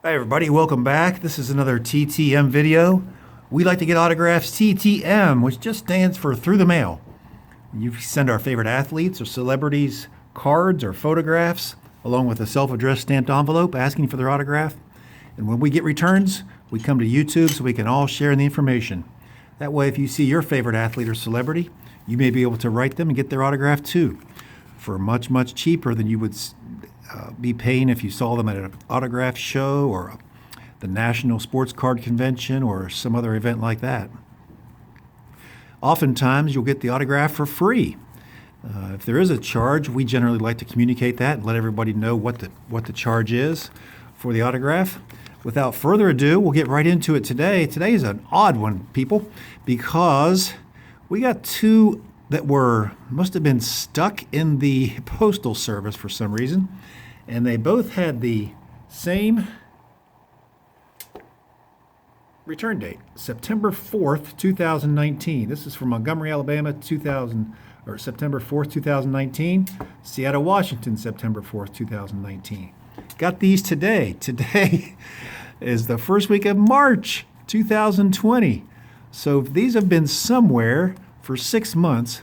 Hi everybody, welcome back. This is another TTM video. We like to get autographs TTM, which just stands for through the mail. You send our favorite athletes or celebrities cards or photographs along with a self-addressed stamped envelope asking for their autograph. And when we get returns, we come to YouTube so we can all share in the information. That way, if you see your favorite athlete or celebrity, you may be able to write them and get their autograph too for much, much cheaper than you would be paying if you saw them at an autograph show or the National Sports Card Convention or some other event like that. Oftentimes, you'll get the autograph for free. If there is a charge, we generally like to communicate that and let everybody know what the charge is for the autograph. Without further ado, we'll get right into it today. Today is an odd one, people, because we got two that must have been stuck in the Postal Service for some reason, and they both had the same return date, September 4th, 2019. This is from Montgomery, Alabama, September 4th, 2019. Seattle, Washington, September 4th, 2019. Got these today. Today is the first week of March, 2020. So these have been somewhere for 6 months,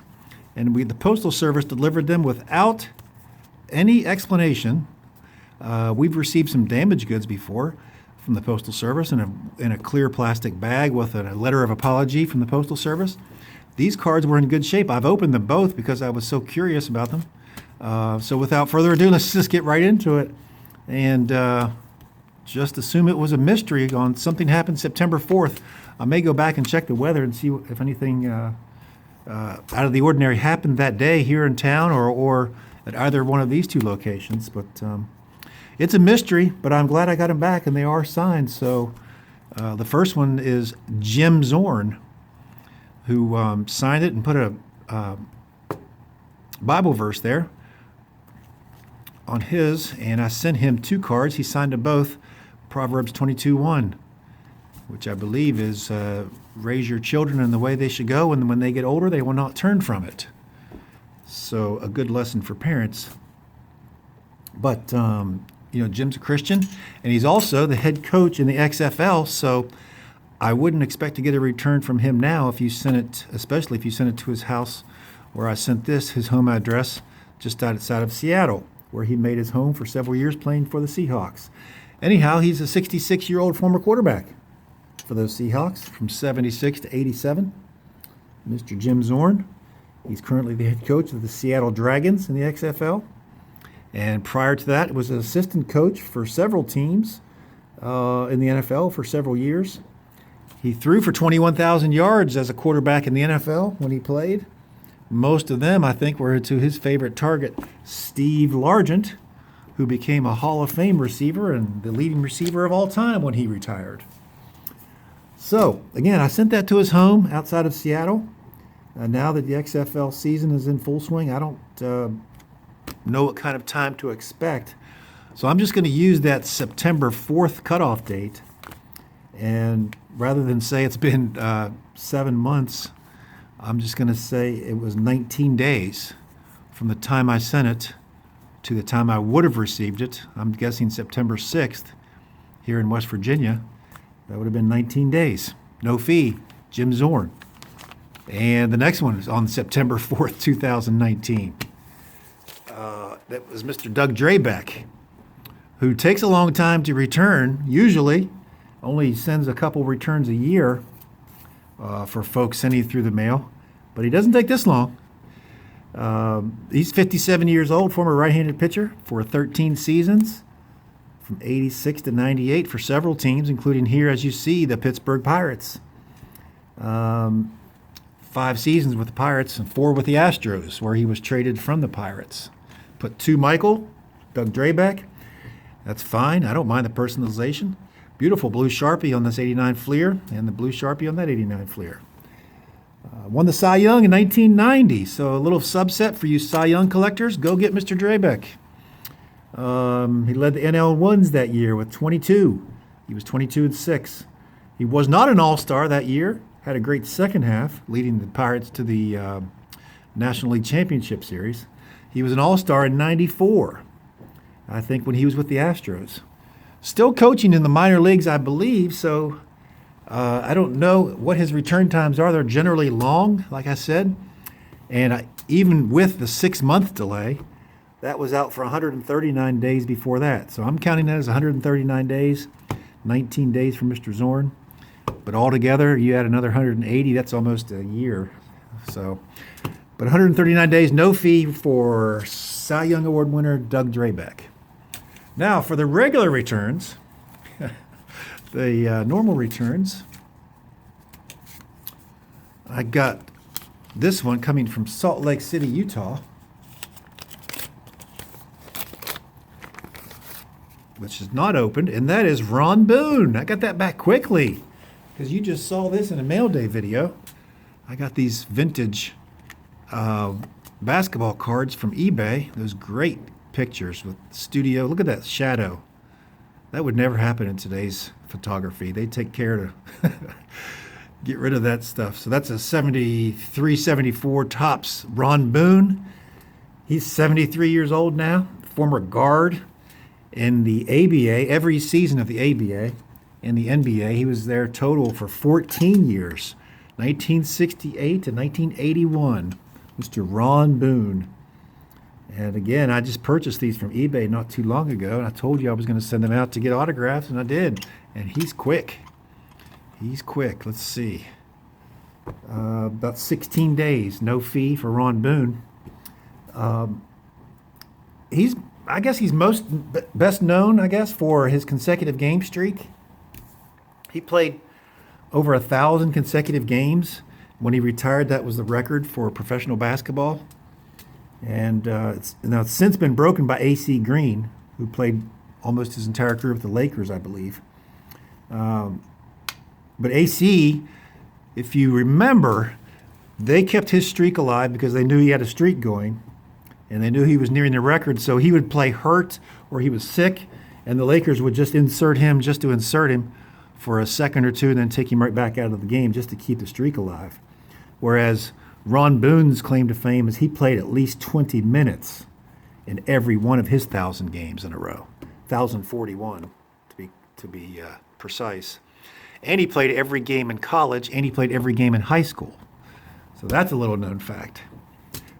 and the Postal Service delivered them without any explanation. We've received some damaged goods before from the Postal Service in a clear plastic bag with a letter of apology from the Postal Service. These cards were in good shape. I've opened them both because I was so curious about them. So without further ado, let's just get right into it and just assume it was a mystery on something happened September 4th. I may go back and check the weather and see if anything out of the ordinary happened that day here in town or at either one of these two locations. But it's a mystery, but I'm glad I got them back, and they are signed. So the first one is Jim Zorn, who signed it and put a Bible verse there on his, and I sent him 2 cards. He signed them both, Proverbs 22:1, which I believe is raise your children in the way they should go, and when they get older, they will not turn from it. So a good lesson for parents. But, Jim's a Christian, and he's also the head coach in the XFL, so I wouldn't expect to get a return from him now if you sent it, especially if you sent it to his house where I sent this, his home address, just outside of Seattle, where he made his home for several years playing for the Seahawks. Anyhow, he's a 66-year-old former quarterback for those Seahawks from 76 to 87, Mr. Jim Zorn. He's currently the head coach of the Seattle Dragons in the XFL. And prior to that, was an assistant coach for several teams in the NFL for several years. He threw for 21,000 yards as a quarterback in the NFL when he played. Most of them, I think, were to his favorite target, Steve Largent, who became a Hall of Fame receiver and the leading receiver of all time when he retired. So, again, I sent that to his home outside of Seattle. Now that the XFL season is in full swing, I don't know what kind of time to expect. So I'm just going to use that September 4th cutoff date. And rather than say it's been 7 months, I'm just going to say it was 19 days from the time I sent it to the time I would have received it. I'm guessing September 6th here in West Virginia. That would have been 19 days. No fee. Jim Zorn. And the next one is on September 4th, 2019. That was Mr. Doug Drabek, who takes a long time to return, usually only sends a couple returns a year for folks sending through the mail, but he doesn't take this long. He's 57 years old, former right-handed pitcher for 13 seasons, from 86 to 98 for several teams, including here, as you see, the Pittsburgh Pirates. 5 seasons with the Pirates and 4 with the Astros, where he was traded from the Pirates. Put 2 Michael, Doug Drabek. That's fine. I don't mind the personalization. Beautiful blue Sharpie on this 89 Fleer and the blue Sharpie on that 89 Fleer. Won the Cy Young in 1990, so a little subset for you Cy Young collectors. Go get Mr. Drabek. He led the NL ones that year with 22. He was 22-6. He was not an All-Star that year. Had a great second half, leading the Pirates to the National League Championship Series. He was an All-Star in '94, I think, when he was with the Astros. Still coaching in the minor leagues, I believe, so I don't know what his return times are. They're generally long, like I said. And even with the 6-month delay, that was out for 139 days before that. So I'm counting that as 139 days, 19 days for Mr. Zorn. But altogether, you add another 180, that's almost a year. So, but 139 days, no fee for Cy Young Award winner Doug Drabek. Now, for the regular returns, the normal returns, I got this one coming from Salt Lake City, Utah, which is not opened, and that is Ron Boone. I got that back quickly because you just saw this in a mail day video. I got these vintage basketball cards from eBay. Those great pictures with studio. Look at that shadow. That would never happen in today's photography. They take care to get rid of that stuff. So that's a 73, 74 tops Ron Boone. He's 73 years old now, former guard in the ABA, every season of the ABA and the NBA. He was there total for 14 years, 1968 to 1981. Mr. Ron Boone. And again, I just purchased these from eBay not too long ago, and I told you I was going to send them out to get autographs, and I did. And he's quick. He's quick. Let's see. About 16 days, no fee for Ron Boone. I guess he's best known, I guess, for his consecutive game streak. He played over 1,000 consecutive games. When he retired, that was the record for professional basketball. And it's since been broken by A.C. Green, who played almost his entire career with the Lakers, I believe. But A.C., if you remember, they kept his streak alive because they knew he had a streak going, and they knew he was nearing the record, so he would play hurt or he was sick, and the Lakers would just insert him just to insert him for a second or two and then take him right back out of the game just to keep the streak alive. Whereas Ron Boone's claim to fame is he played at least 20 minutes in every one of his 1,000 games in a row, 1,041 to be precise. And he played every game in college, and he played every game in high school. So that's a little known fact.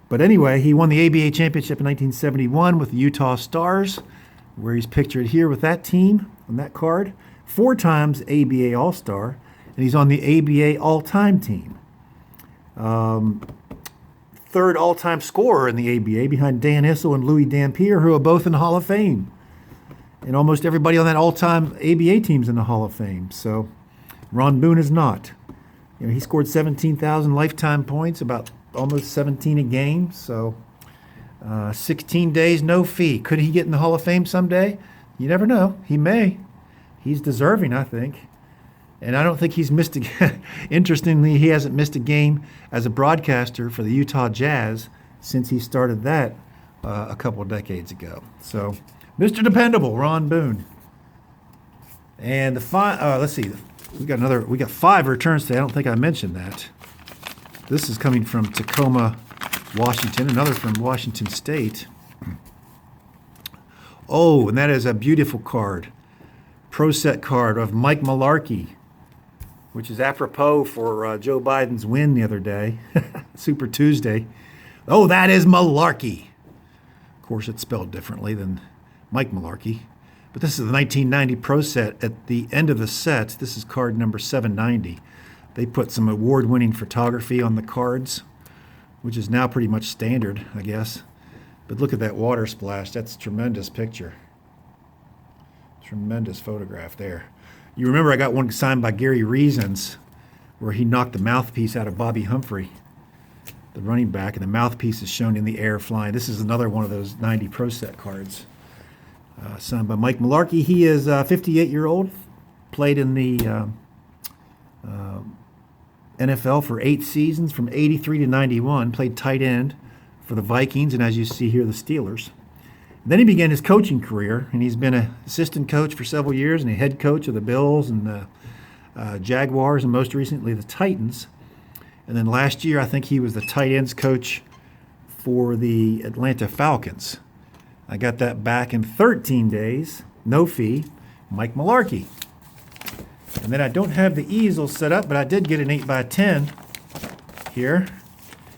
But anyway, he won the ABA championship in 1971 with the Utah Stars, where he's pictured here with that team on that card. 4 times ABA All-Star, and he's on the ABA all-time team. Third all-time scorer in the ABA behind Dan Issel and Louis Dampier, who are both in the Hall of Fame. And almost everybody on that all-time ABA team's in the Hall of Fame. So Ron Boone is not. He scored 17,000 lifetime points, about almost 17 a game. So 16 days, no fee. Could he get in the Hall of Fame someday? You never know. He may. He's deserving, I think. And I don't think he's missed a interestingly, he hasn't missed a game as a broadcaster for the Utah Jazz since he started that a couple of decades ago. So, Mr. Dependable, Ron Boone. And let's see, we got 5 returns today. I don't think I mentioned that. This is coming from Tacoma, Washington, another from Washington State. Oh, and that is a beautiful card. Pro set card of Mike Mularkey, which is apropos for Joe Biden's win the other day, Super Tuesday. Oh, that is Mularkey. Of course, it's spelled differently than Mike Mularkey. But this is the 1990 Pro Set. At the end of the set, this is card number 790. They put some award-winning photography on the cards, which is now pretty much standard, I guess. But look at that water splash. That's a tremendous picture. Tremendous photograph there. You remember I got one signed by Gary Reasons where he knocked the mouthpiece out of Bobby Humphrey, the running back, and the mouthpiece is shown in the air flying. This is another one of those 90 Pro Set cards signed by Mike Mularkey. He is 58-year-old, played in the NFL for 8 seasons from 83 to 91, played tight end for the Vikings, and as you see here, the Steelers. Then he began his coaching career, and he's been an assistant coach for several years and a head coach of the Bills and the Jaguars and most recently the Titans. And then last year, I think he was the tight ends coach for the Atlanta Falcons. I got that back in 13 days, no fee, Mike Mularkey. And then I don't have the easel set up, but I did get an 8x10 here.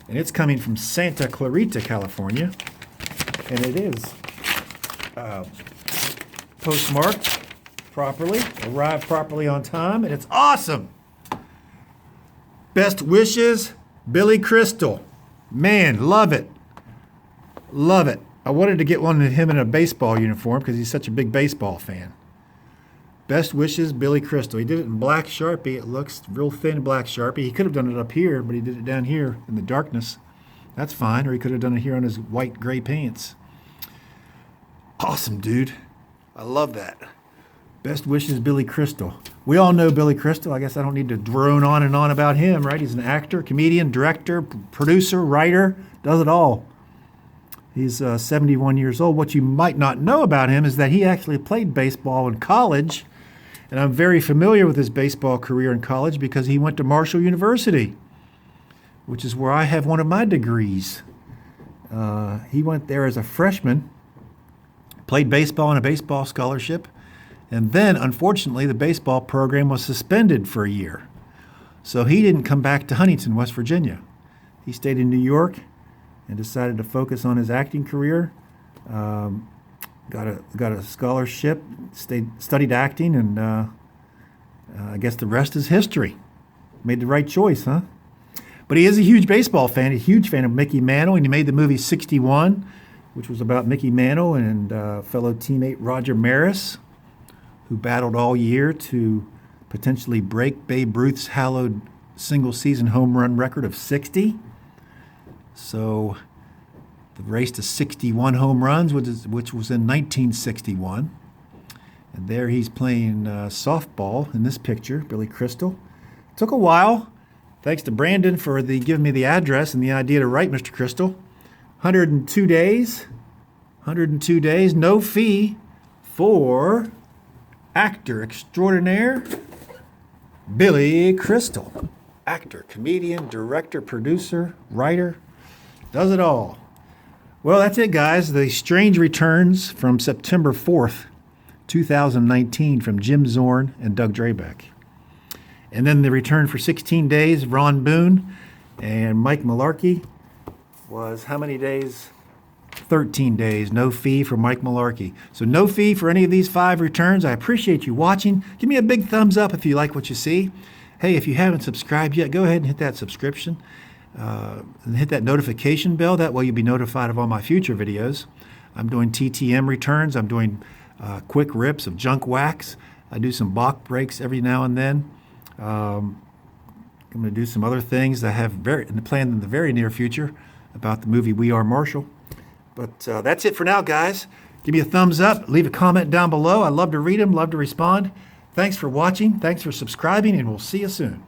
And it's coming from Santa Clarita, California. And it is postmarked properly, arrived properly on time, and it's awesome. Best wishes, Billy Crystal. Man, love it. Love it. I wanted to get one of him in a baseball uniform because he's such a big baseball fan. Best wishes, Billy Crystal. He did it in black Sharpie. It looks real thin black Sharpie. He could have done it up here, but he did it down here in the darkness. That's fine. Or he could have done it here on his white gray pants. Awesome, dude. I love that. Best wishes, Billy Crystal. We all know Billy Crystal. I guess I don't need to drone on and on about him, right? He's an actor, comedian, director, producer, writer, does it all. He's 71 years old. What you might not know about him is that he actually played baseball in college. And I'm very familiar with his baseball career in college because he went to Marshall University, which is where I have one of my degrees. He went there as a freshman, played baseball on a baseball scholarship, and then, unfortunately, the baseball program was suspended for a year. So he didn't come back to Huntington, West Virginia. He stayed in New York and decided to focus on his acting career. Got a scholarship, studied acting, and I guess the rest is history. Made the right choice, huh? But he is a huge baseball fan, a huge fan of Mickey Mantle, and he made the movie 61, which was about Mickey Mantle and fellow teammate Roger Maris, who battled all year to potentially break Babe Ruth's hallowed single-season home run record of 60. So the race to 61 home runs, which was in 1961. And there he's playing softball in this picture, Billy Crystal. Took a while. Thanks to Brandon for giving me the address and the idea to write Mr. Crystal. 102 days. 102 days, no fee for actor extraordinaire Billy Crystal. Actor, comedian, director, producer, writer, does it all. Well, that's it, guys. The Strange Returns from September 4th, 2019 from Jim Zorn and Doug Drabek. And then the return for 16 days, Ron Boone and Mike Mularkey was how many days? 13 days, no fee for Mike Mularkey. So no fee for any of these 5 returns. I appreciate you watching. Give me a big thumbs up if you like what you see. Hey, if you haven't subscribed yet, go ahead and hit that subscription and hit that notification bell. That way you'll be notified of all my future videos. I'm doing TTM returns. I'm doing quick rips of junk wax. I do some balk breaks every now and then. I'm going to do some other things that I have planned in the very near future about the movie We Are Marshall. But that's it for now, guys. Give me a thumbs up. Leave a comment down below. I love to read them, love to respond. Thanks for watching. Thanks for subscribing, and we'll see you soon.